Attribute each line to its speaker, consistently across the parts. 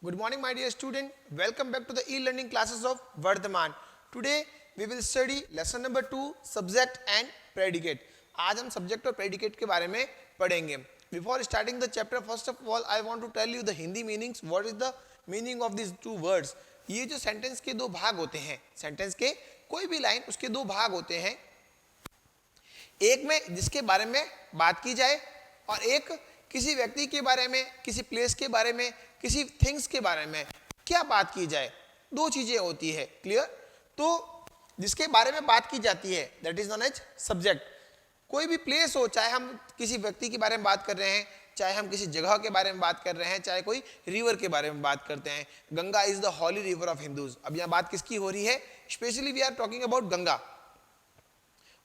Speaker 1: Good morning, my dear student. Welcome back to the e-learning classes of Vardhaman. Today we will study lesson number 2, subject and predicate. आज हम subject और predicate के बारे में पढ़ेंगे. Before starting the chapter, first of all, I want to tell you the Hindi meanings. What is the meaning of these two words? ये जो sentence के दो भाग होते हैं, sentence के कोई भी line उसके दो भाग होते हैं. एक में जिसके बारे में बात की जाए और एक किसी व्यक्ति के बारे में, किसी प्लेस के बारे में, किसी थिंग्स के बारे में क्या बात की जाए. दो चीजें होती है. क्लियर? तो जिसके बारे में बात की जाती है that is known as subject. कोई भी प्लेस हो, चाहे हम किसी व्यक्ति के बारे में बात कर रहे हैं, चाहे हम किसी जगह के बारे में बात कर रहे हैं, चाहे कोई रिवर के बारे में बात करते हैं. Ganga is the holy river of Hindus. अब यहाँ बात किसकी हो रही है? Specially we are talking about Ganga.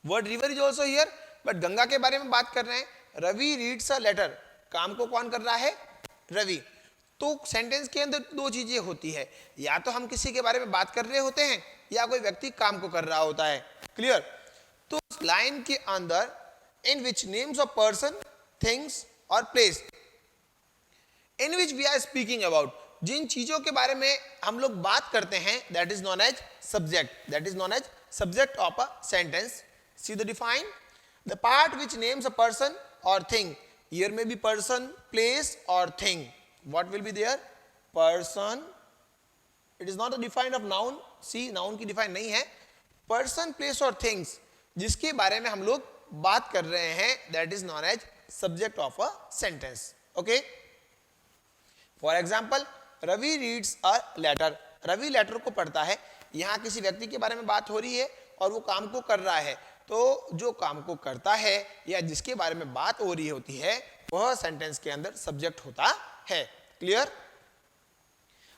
Speaker 1: Word river is also here, but Ganga के बारे में बात कर रहे हैं. Ravi reads a letter. काम को कौन कर रहा है? रवि. तो सेंटेंस के अंदर दो चीजें होती है, या तो हम किसी के बारे में बात कर रहे होते हैं या कोई व्यक्ति काम को कर रहा होता है. क्लियर? तो लाइन के अंदर in which names of person, things और place in which we are speaking about, जिन चीजों के बारे में हम लोग बात करते हैं that is known as subject. That is known as subject of a sentence. See the define, the part which names a person or thing. Here may be person, place or thing. What will be there? Person. It is not a define of noun. See, noun की define नहीं है. Person, place or things जिसके बारे में हम लोग बात कर रहे हैं that is known as subject of a sentence. Okay? For example, Ravi reads a letter. Ravi letter को पढ़ता है. यहाँ किसी व्यक्ति के बारे में बात हो रही है और वो काम को कर रहा है. तो जो काम को करता है या जिसके बारे में बात हो रही होती है वह सेंटेंस के अंदर सब्जेक्ट होता है. क्लियर?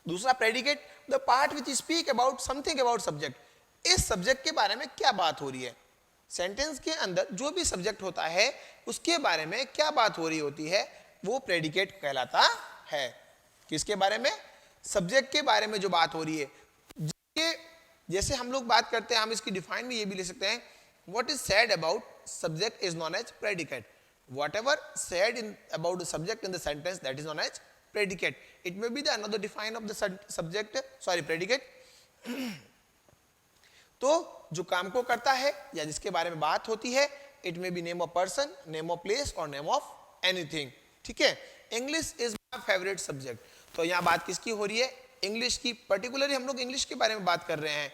Speaker 1: दूसरा predicate, the part which speak about something about subject. इस सब्जेक्ट के बारे में क्या बात हो रही है. सेंटेंस के अंदर जो भी सब्जेक्ट होता है उसके बारे में क्या बात हो रही होती है वो प्रेडिकेट कहलाता है. किसके बारे में? सब्जेक्ट के बारे में जो बात हो रही है. जैसे हम लोग बात करते हैं, हम इसकी डिफाइन में ये भी ले सकते हैं, what is said about subject is known as predicate. Whatever said about the subject in the sentence, that is known as predicate. It may be the another define of the subject, predicate. तो जो काम को करता है या जिसके बारे में बात होती है, it may be name of person, name of place or name of anything. ठीक है? English is my favorite subject. तो यहाँ बात किसकी हो रही है? इंग्लिश की. पर्टिकुलरली हम लोग इंग्लिश के बारे में बात कर रहे हैं.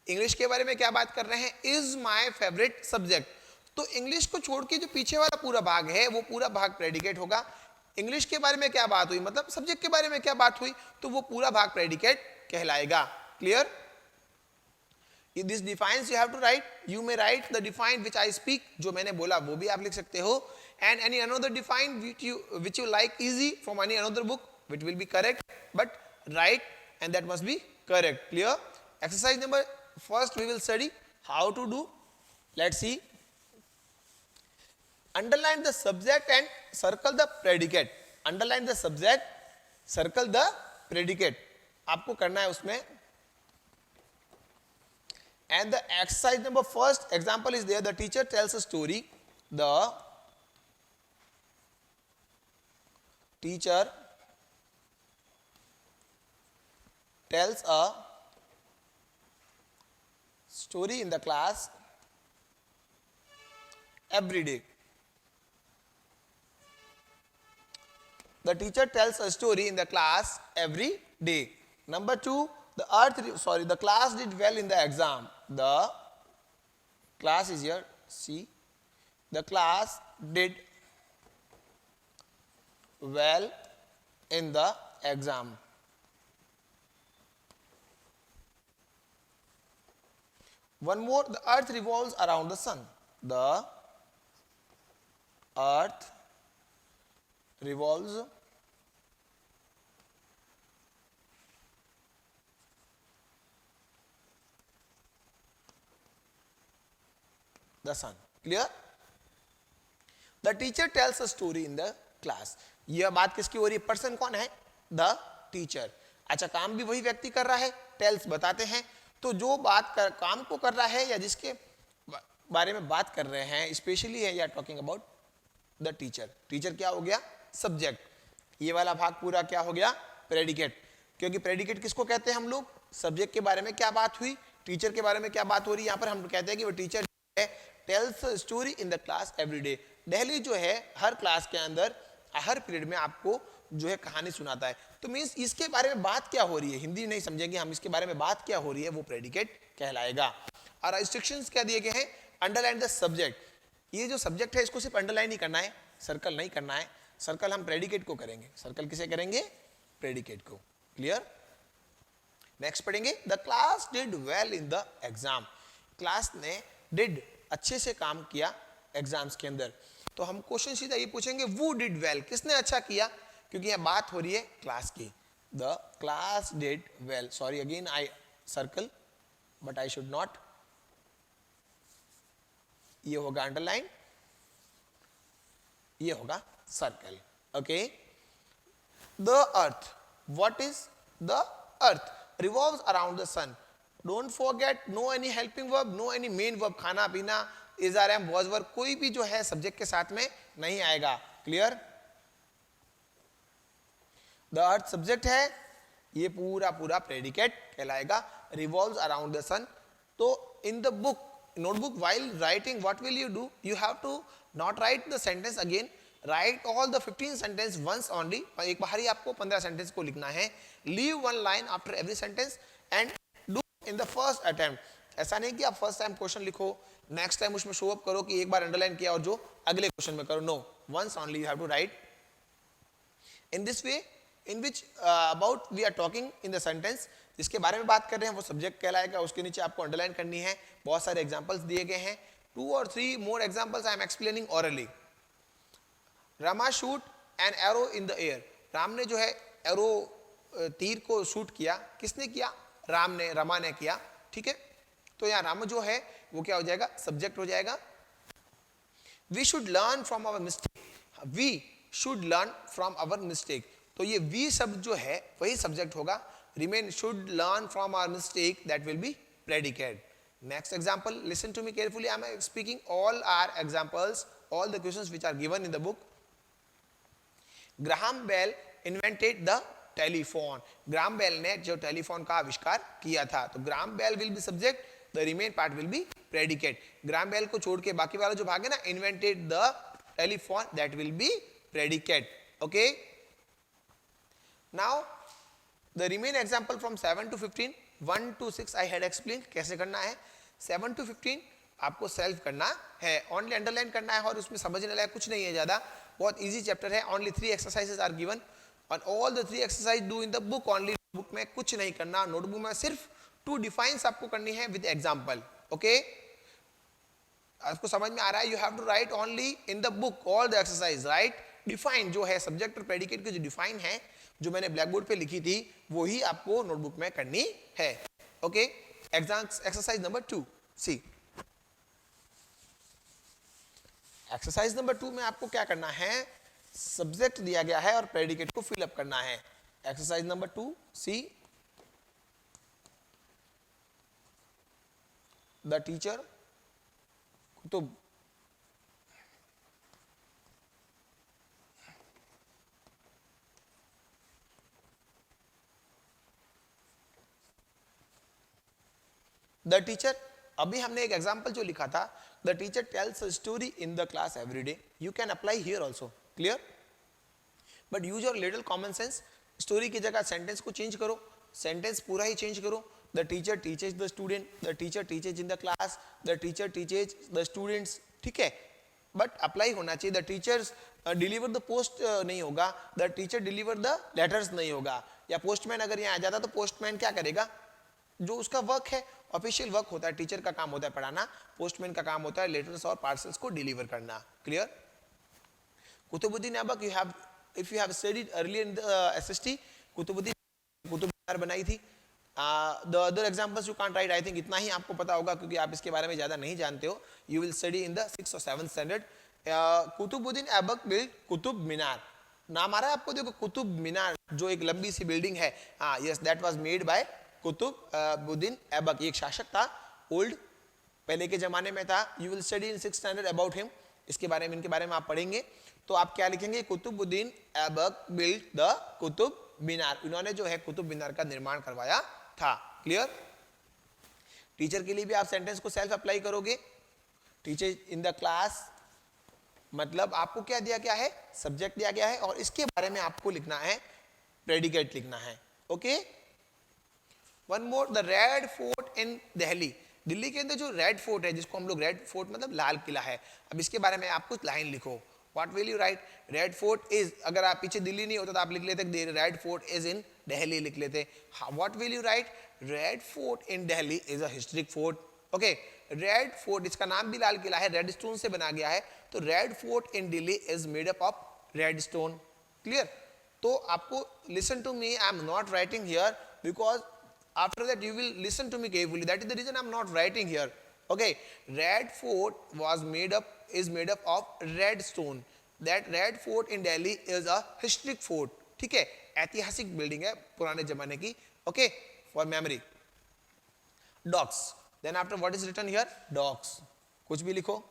Speaker 1: इंग्लिश के बारे में क्या बात कर रहे हैं? Is my favourite subject. तो इंग्लिश को छोड़ के जो पीछे वाला पूरा भाग है वो पूरा भाग प्रेडिकेट होगा. इंग्लिश के बारे में क्या बात हुई, मतलब सब्जेक्ट के बारे में क्या बात हुई, तो वो पूरा भाग प्रेडिकेट कहलाएगा. Clear? This defines you have to write. You may write the define which I speak. जो मैंने बोला वो भी आप लिख सकते हो. And any another define which you like easy from any another book which will be correct, but write and that must be correct. Clear? Exercise number first we will study how to do. Let's see. Underline the subject and circle the predicate. Underline the subject, circle the predicate. आपको करना है उसमें. And the exercise number first example is there. The teacher tells a story. The teacher tells a story in the class every day. The teacher tells a story in the class every day. Number 2, the class did well in the exam. The class is here. See, the class did well in the exam. One more, the earth revolves around the sun. The earth revolves the sun. Clear? The teacher tells a story in the class. यह बात किसकी हो रही है? Person कौन है? The teacher. अच्छा, काम भी वही व्यक्ति कर रहा है. टेल्स बताते हैं. तो जो काम को कर रहा है या जिसके बारे में बात कर रहे हैं स्पेशली है या talking about the teacher. Teacher क्या हो गया? सब्जेक्ट. ये वाला भाग पूरा क्या हो गया? प्रेडिकेट. क्योंकि प्रेडिकेट किसको कहते हैं हम लोग, सब्जेक्ट के बारे में क्या बात हुई, टीचर के बारे में क्या बात हो रही है, यहाँ पर हम कहते हैं कि वो teacher tales story in the class every day, daily जो है हर क्लास के अंदर हर पीरियड में आपको जो है कहानी सुनाता है। तो मीन्स इसके बारे में बात क्या हो रही है, हिंदी नहीं समझेंगे हम, इसके बारे में बात क्या हो रही है वो प्रेडिकेट कहलाएगा। और इंस्ट्रक्शंस क्या दिए गए हैं, अंडरलाइन द सब्जेक्ट, ये जो सब्जेक्ट है इसको सिर्फ अंडरलाइन ही करना है, सर्कल नहीं करना है। सर्कल हम प्रेडिकेट को करेंगे, सर्कल किसे करेंगे, प्रेडिकेट को। क्लियर। नेक्स्ट पढ़ेंगे, the class did well in the exam, class ने डिड अच्छे से काम किया एग्जाम्स के अंदर। तो हम क्वेश्चन सीधा ये पूछेंगे, वो डिड वेल, किसने अच्छा किया, क्योंकि यह बात हो रही है क्लास की। The class did well, sorry again I circle but I should not, ये होगा अंडरलाइन, ये होगा circle. Okay. The earth, what is the earth, revolves around the sun, don't forget no any helping verb, no any main verb, खाना पीना, is are am was were, कोई भी जो है सब्जेक्ट के साथ में नहीं आएगा। क्लियर। द अर्थ सब्जेक्ट है, ये पूरा पूरा प्रेडिकेट कहलाएगा। रिवॉल्व्स अराउंड द सन, तो इन the book notebook while writing what will you do, you have to not write the sentence again, write all the 15 sentence once only, एक बार ही आपको 15 sentence को लिखना है। leave one line after every sentence and do in the first attempt, ऐसा नहीं कि आप first time question लिखो नेक्स्ट टाइम उसमें शो अप करो कि एक बार अंडरलाइन किया और जो अगले क्वेश्चन में करो, no, once only you have to write in this way in which about we are talking in the sentence, जिसके बारे में बात कर रहे हैं वो सब्जेक्ट कहलाएगा। उसके नीचे आपको अंडरलाइन करनी है, बहुत सारे एग्जांपल्स दिए गए हैं, 2 or 3 more examples I am explaining orally. Rama shoot an arrow in the air, Ram ने जो है एरो तीर को शूट किया, किसने किया, राम ने, रमा ने किया। ठीक है, तो यहाँ राम जो है वो क्या हो जाएगा, सब्जेक्ट हो जाएगा। We should learn from our mistake, we should learn from our mistake, तो ये we शब्द जो है वही सब्जेक्ट होगा। Remain should learn from our mistake, that will be predicate. Next example, listen to me carefully, I am speaking all are examples, all the questions which are given in the book. Graham Bell invented the telephone, Graham Bell ने जो telephone का आविष्कार किया था, तो Graham Bell will be subject, the remain part will be predicate. Graham Bell को छोड़ के बाकी वाला जो भाग है ना, invented the telephone, that will be predicate. Okay, now the remaining example from 7 to 15, 1 to 6 I had explained कैसे करना है। 7 to 15 आपको सेल्फ करना है, ओनली अंडरलाइन करना है और उसमें समझने लायक कुछ नहीं है ज़्यादा, बहुत इजी चैप्टर है। ओनली 3 एक्सरसाइजेस आर गिवन और all the 3 exercise do in the book only, book में कुछ नहीं करना, नोटबुक में सिर्फ 2 डिफाइंस आपको करनी है विद एग्जाम्पल। ओके, आपको समझ में आ रहा है, you have to write only in the book all the exercise, right define जो है सब्जेक्ट और प्रेडिकेट की जो डिफाइन है जो मैंने ब्लैक बोर्ड पे लिखी थी वो ही आपको नोटबुक में करनी है। ओके, एक्सरसाइज नंबर 2 सी, एक्सरसाइज नंबर 2 में आपको क्या करना है, सब्जेक्ट दिया गया है और प्रेडिकेट को फिलअप करना है। Exercise number 2 C, the teacher Qutub the teacher, अभी हमने एक एग्जाम्पल जो लिखा था, the teacher tells a story in the class every day, you can apply here also. Clear, but use your little common sense, story की जगह sentence को change करो, सेंटेंस पूरा ही चेंज करो। The teacher teaches the student, the teacher teaches in the class, the teacher teaches the students, ठीक है, but apply होना चाहिए। The teachers deliver the post नहीं होगा, the teacher deliver the letters नहीं होगा, या पोस्टमैन अगर यहाँ आ जाता तो पोस्टमैन क्या करेगा, जो उसका वर्क है, ऑफिशियल वर्क होता है, टीचर का काम होता है पढ़ाना, पोस्टमैन का काम होता है लेटर्स और पार्सल्स को डिलीवर करना। Clear, Qutubuddin Aibak, you have if you have studied earlier in the SST, Qutubuddin Qutub Minar बनाई थी। The other examples you can't write, I think इतना ही आपको पता होगा क्योंकि आप इसके बारे में ज्यादा नहीं जानते हो, you will study in the 6th और 7th standard. Qutubuddin Aibak build Qutub Minar, नाम आ रहा है आपको, देखो कुतुब मीनार जो एक लंबी सी बिल्डिंग है, हाँ yes, that was made by Qutubuddin Aibak, एक शासक था, ओल्ड पहले के जमाने में था। You will study in 6th standard about him, इसके बारे में, इनके बारे में आप पढ़ेंगे। तो आप क्या लिखेंगे, कुतुबुद्दीन ऐबक बिल्ड द कुतुब मीनार, इन्होंने जो है कुतुब मीनार का निर्माण करवाया था। क्लियर? टीचर के लिए भी आप सेंटेंस को सेल्फ अप्लाई करोगे। टीचर इन द क्लास मतलब आपको क्या दिया गया है, सब्जेक्ट दिया गया है और इसके बारे में आपको लिखना है, प्रेडिकेट लिखना है। Okay, one more, the red fort in Delhi. Delhi के अंदर जो रेड फोर्ट है, जिसको हम लोग रेड फोर्ट मतलब लाल किला है, अब इसके बारे में आप कुछ लाइन लिखो। What will you right? Red fort is, अगर आप पीछे दिल्ली नहीं होता तो आप लिख लेते red fort is in Delhi लिख लेते। What will you right? Red fort in Delhi is a historic fort. Okay, red fort, इसका नाम भी लाल किला है, रेड स्टोन से बना गया है, तो red fort in Delhi is made up of red stone. Clear? तो आपको listen to me, I am not writing here because after that you will listen to me carefully, that is the reason I am not writing here. Okay, red fort is made up of red stone. That red fort in Delhi is a historic fort. ठीक है, ऐतिहासिक building है पुराने जमाने की। Okay, for memory. Dogs, then after what is written here? Dogs, कुछ भी लिखो।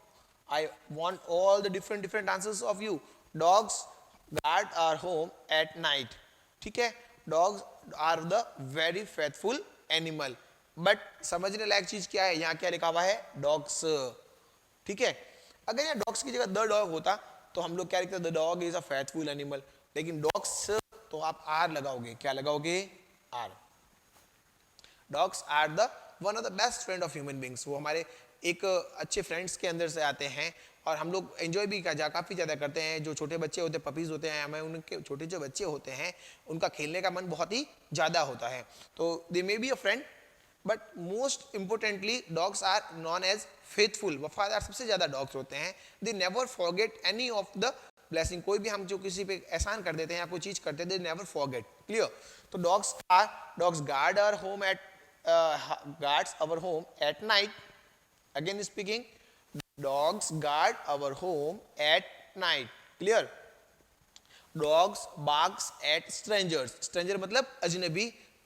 Speaker 1: I want all the different answers of you. Dogs guard our home at night. ठीक है, dogs are the very faithful animal. But समझने लायक चीज क्या है, यहाँ क्या लिखा हुआ है? डॉग्स। ठीक है, अगर यहाँ डॉग्स की जगह द डॉग होता तो हम लोग क्या लिखते? The dog is a faithful animal. लेकिन डॉग्स तो आप आर लगाओगे, क्या लगाओगे? Are. Dogs are the one of the best friend of human beings. वो हमारे एक अच्छे फ्रेंड्स के अंदर से आते हैं और हम लोग एंजॉय भी काफ़ी ज़्यादा करते हैं। जो छोटे बच्चे होते हैं, पपीज़ होते हैं, हमें उनके छोटे जो बच्चे होते हैं उनका खेलने का मन बहुत ही ज़्यादा होता है। तो they may be a friend, but most importantly dogs are known as faithful. वफादार सबसे ज़्यादा डॉग्स होते हैं। They never forget any of the blessing. कोई भी हम जो किसी पे एहसान कर देते हैं या कोई चीज़ करते हैं, दे नेवर फॉरगेट। क्लियर? तो dogs guard our home at guards our home at night. Again speaking, dogs guard our home at night. Clear? Dogs barks at strangers. Stranger मतलब अजनबी,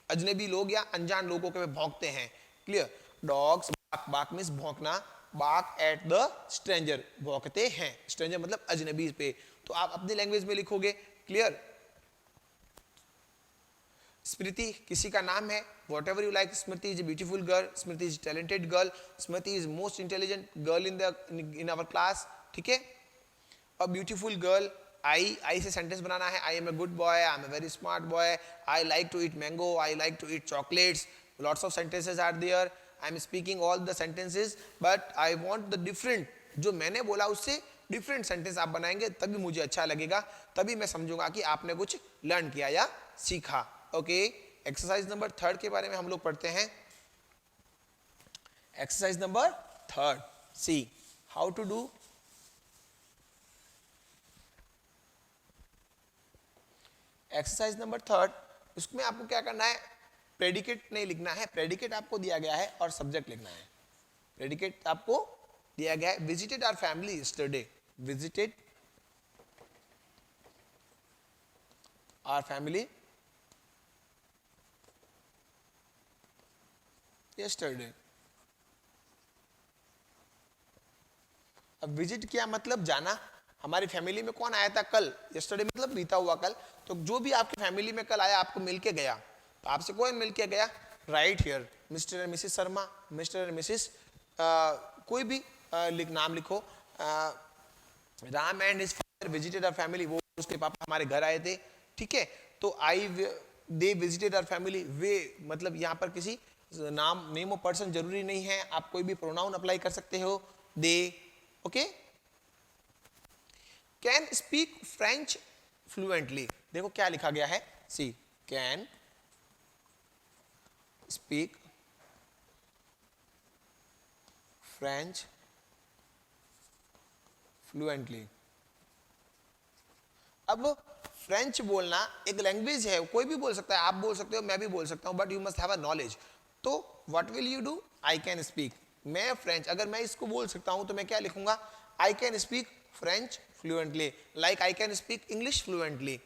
Speaker 1: अजनबी लोग या अनजान लोगों के भौंकते हैं। क्लियर? डॉग्स bark मीन्स भौंकना, bark at the stranger, भौंकते हैं। stranger मतलब अजनबी पे, तो आप अपनी लैंग्वेज में लिखोगे। क्लियर? स्मृति किसी का नाम है, whatever you like. Smriti is a beautiful girl, Smriti is talented girl, Smriti is most intelligent girl in our class. ठीक है, और ब्यूटीफुल गर्ल, आई से सेंटेंस बनाना है। I am a good boy, I am a very smart boy, I like to eat mango, I like to eat chocolates. Lots of sentences are there. I am speaking all the sentences, but I want the different, जो मैंने बोला उससे different sentence आप बनाएंगे, तभी मुझे अच्छा लगेगा, तभी मैं समझूंगा कि आपने कुछ लर्न किया या सीखा। ओके, एक्सरसाइज नंबर 3 के बारे में हम लोग पढ़ते हैं। Exercise number 3, see how to do. Exercise number 3, उसमें आपको क्या करना है? प्रेडिकेट नहीं लिखना है, प्रेडिकेट आपको दिया गया है और सब्जेक्ट लिखना है। प्रेडिकेट आपको दिया गया है, visited our family yesterday, visited our family yesterday। अब विजिट किया मतलब जाना। हमारी फैमिली में कौन आया था कल? yesterday मतलब बीता हुआ कल। तो जो भी आपकी फैमिली में कल आया, आपको मिलके गया, तो आपसे कौन मिलके गया? Write here mister and missus Sharma, mister and missus कोई भी नाम लिखो। Ram and his father visited our family, वो उसके पापा हमारे घर आए थे। ठीक है, तो दे विजिटेड आवर फैमिली, वे मतलब यहाँ पर किसी नेम ऑफ पर्सन जरूरी नहीं है, आप कोई भी प्रोनाउन अप्लाई कर सकते हो। दे। Okay, can speak French fluently. देखो क्या लिखा गया है, she can speak French fluently. अब फ्रेंच बोलना एक लैंग्वेज है, कोई भी बोल सकता है, आप बोल सकते हो, मैं भी बोल सकता हूं, but you must have a knowledge. तो what will you do? I can speak, मैं फ्रेंच, अगर मैं इसको बोल सकता हूं तो मैं क्या लिखूंगा? आई can speak French fluently, like I can speak English fluently.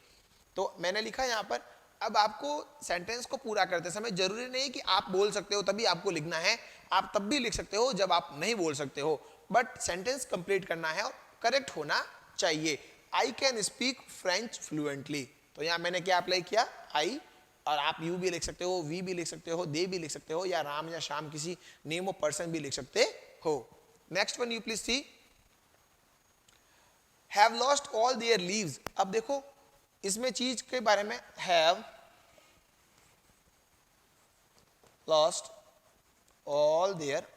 Speaker 1: तो मैंने लिखा यहां पर। अब आपको सेंटेंस को पूरा करते समय जरूरी नहीं कि आप बोल सकते हो तभी आपको लिखना है, आप तब भी लिख सकते हो जब आप नहीं बोल सकते हो, बट सेंटेंस कंप्लीट करना है और करेक्ट होना चाहिए। आई कैन स्पीक फ्रेंच फ्लुएंटली, तो यहां मैंने क्या अप्लाई किया? आई, और आप यू भी लिख सकते हो, वी भी लिख सकते हो, दे भी लिख सकते हो, या राम या श्याम किसी नेम ऑफ पर्सन भी लिख सकते हो. Next one you please see, have lost all there leaves. अब देखो इसमें चीज के बारे में, have lost all there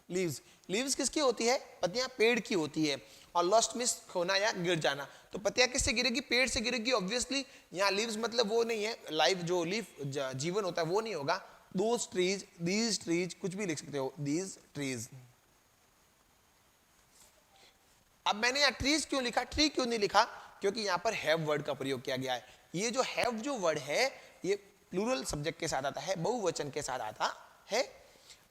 Speaker 1: leaves. Leaves किसकी होती है? पत्तियां पेड़ की होती है. और लॉस्ट मीन्स खोना या गिर जाना. तो पत्तियां किससे गिरेगी? पेड़ से गिरेगी ऑब्वियसली. यहाँ लीव्स मतलब वो नहीं है, लाइफ जो लीफ जीवन होता है वो नहीं होगा. दोज ट्रीज, दीज ट्रीज, कुछ भी लिख सकते हो, दीज ट्रीज. अब मैंने यहाँ ट्रीज क्यों लिखा, ट्री क्यों नहीं लिखा? क्योंकि यहाँ पर हैव वर्ड का प्रयोग किया गया है. ये जो हैव जो वर्ड है ये प्लूरल सब्जेक्ट के साथ आता है, बहुवचन के साथ आता है.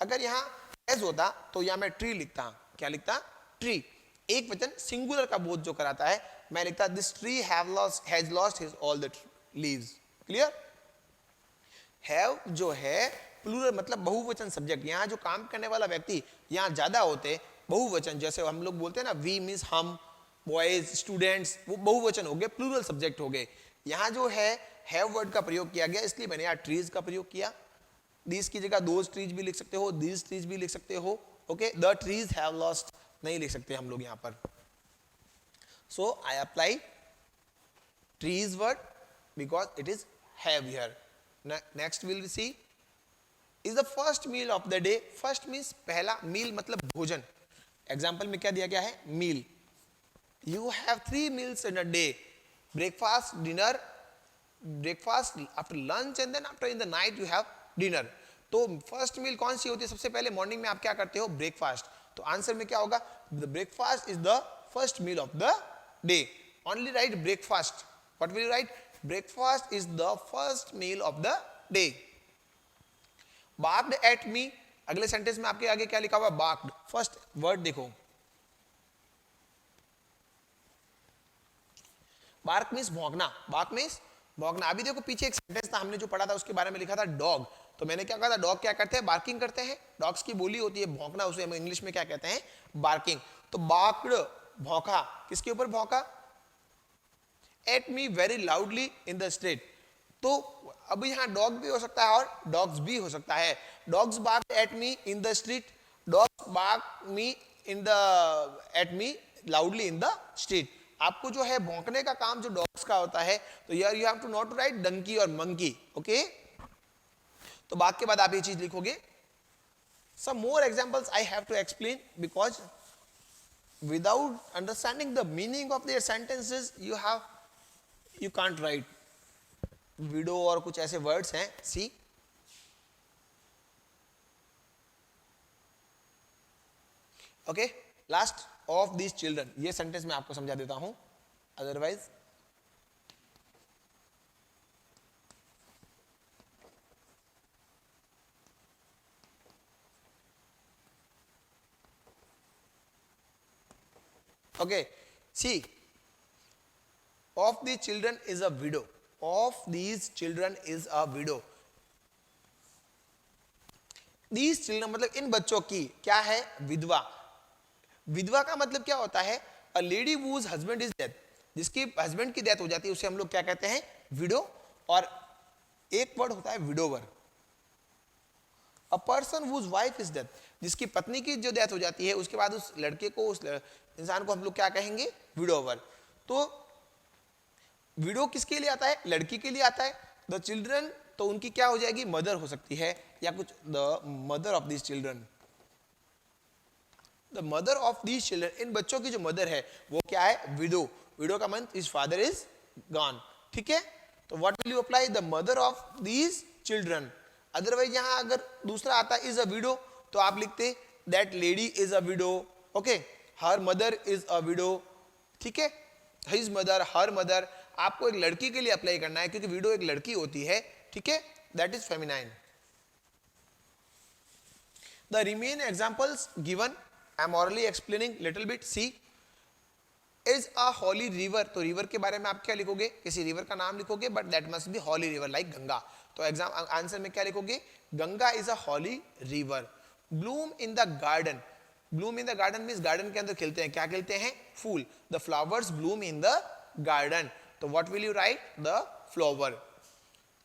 Speaker 1: अगर यहाँ हैज होता तो यहाँ मैं ट्री लिखता. क्या लिखता? ट्री. एक वचन सिंगुलर का बोध जो कराता है, मैं लिखता this tree has lost his all the leaves. Clear? Have जो है प्लूरल मतलब बहुवचन सब्जेक्ट. यहाँ जो काम करने वाला व्यक्ति यहाँ ज्यादा होते, बहुवचन, जैसे हम लोग बोलते हैं ना, वी मीन्स हम, बॉयज, स्टूडेंट्स, वो बहुवचन हो गए, प्लूरल सब्जेक्ट हो गए. यहाँ जो है हैव वर्ड का प्रयोग किया गया, इसलिए मैंने यहाँ ट्रीज का प्रयोग किया. दीज की जगह दोज ट्रीज भी लिख सकते हो, दीज ट्रीज भी लिख सकते हो. Okay, the trees have lost नहीं लिख सकते हम लोग यहाँ पर. So I apply trees word because it is have here. Next will see is the first meal of the day. First means पहला, मील मतलब भोजन. एग्जाम्पल में क्या दिया गया है? Meal. You have 3 meals in a day, breakfast, dinner, breakfast, after lunch and then after in the night you have dinner. तो first meal कौन सी होती है? सबसे पहले मॉर्निंग में आप क्या करते हो? ब्रेकफास्ट. तो आंसर में क्या होगा? The breakfast is the first meal of the day. Only write breakfast. What will you write? Breakfast is the first meal of the day. Barked at me. अगले सेंटेंस में आपके आगे क्या लिखा हुआ? बार्क्ड. फर्स्ट वर्ड देखो, bark means भौंकना. Bark means भौंकना. अभी देखो पीछे एक सेंटेंस था हमने जो पढ़ा था, उसके बारे में लिखा था डॉग. तो मैंने क्या कहा था? डॉग क्या करते हैं? बार्किंग करते हैं. डॉग्स की बोली होती है भौंकना, उसे हम इंग्लिश में क्या कहते हैं? बार्किंग. तो बार्क्ड, भौंका. किसके ऊपर भौंका? At me very loudly in the street. तो अब यहाँ डॉग भी हो सकता है और डॉग्स भी हो सकता है. Dogs bark at me in the street, dogs bark me in the at me loudly in the street. आपको जो है भौंकने का काम जो डॉग्स का होता है, तो यार you have to not to write donkey और मंकी. ओके, तो बात के बाद आप ये चीज लिखोगे. Some more examples I have to explain because without understanding the meaning of their sentences you can't write. Widow और कुछ ऐसे वर्ड्स हैं. See, okay, last of these children. ये सेंटेंस मैं आपको समझा देता हूं, otherwise okay. See, of these children is a widow. Of these children is a widow. These children मतलब इन बच्चों की क्या है? विधवा. विधवा का मतलब क्या होता है? A lady whose husband is dead. जिसकी हस्बैंड की डेथ हो जाती है उसे हम लोग क्या कहते हैं? विडो. और एक वर्ड होता है widower. A person whose wife is dead. जिसकी पत्नी की जो डेथ हो जाती है उसके बाद उस लड़के को, उस इंसान को हम लोग क्या कहेंगे? विडोवर. तो विडो किसके लिए आता है? लड़की के लिए आता है. द चिल्ड्रन तो उनकी क्या हो जाएगी? मदर हो सकती है, या कुछ the mother of this children. The mother of these children, इन बच्चों की जो मदर है वो क्या है? विडो. विडो का means his father is gone. ठीक है, तो what will you apply? The mother of these children. Otherwise यहां अगर दूसरा आता इज अ विडो तो आप लिखते that lady is a window. Okay, her mother is a window. ठीक है, हिज मदर, हर मदर. आपको एक लड़की के लिए अप्लाई करना है क्योंकि विडो एक लड़की होती है. ठीक है, that is feminine. The remain examples given I am orally explaining little bit. See, is a holy river. तो रिवर के बारे में आप क्या लिखोगे? किसी रिवर का नाम लिखोगे, but that must be holy river like Ganga. तो एग्जाम आंसर में क्या लिखोगे? Ganga is a holy river. Bloom in the garden. Bloom in the garden means garden के अंदर खिलते हैं, क्या खिलते हैं? फूल. The flowers bloom in the garden. तो what will you write? The flower.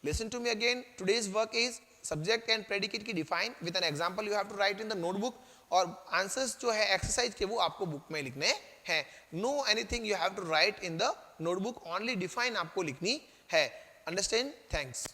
Speaker 1: Listen to me again. Today's work is subject and predicate की define with an example you have to write in the notebook. और answers जो है exercise के वो आपको book में लिखने हैं. No anything you have to write in the notebook, only define आपको लिखनी है. अंडरस्टैंड? थैंक्स.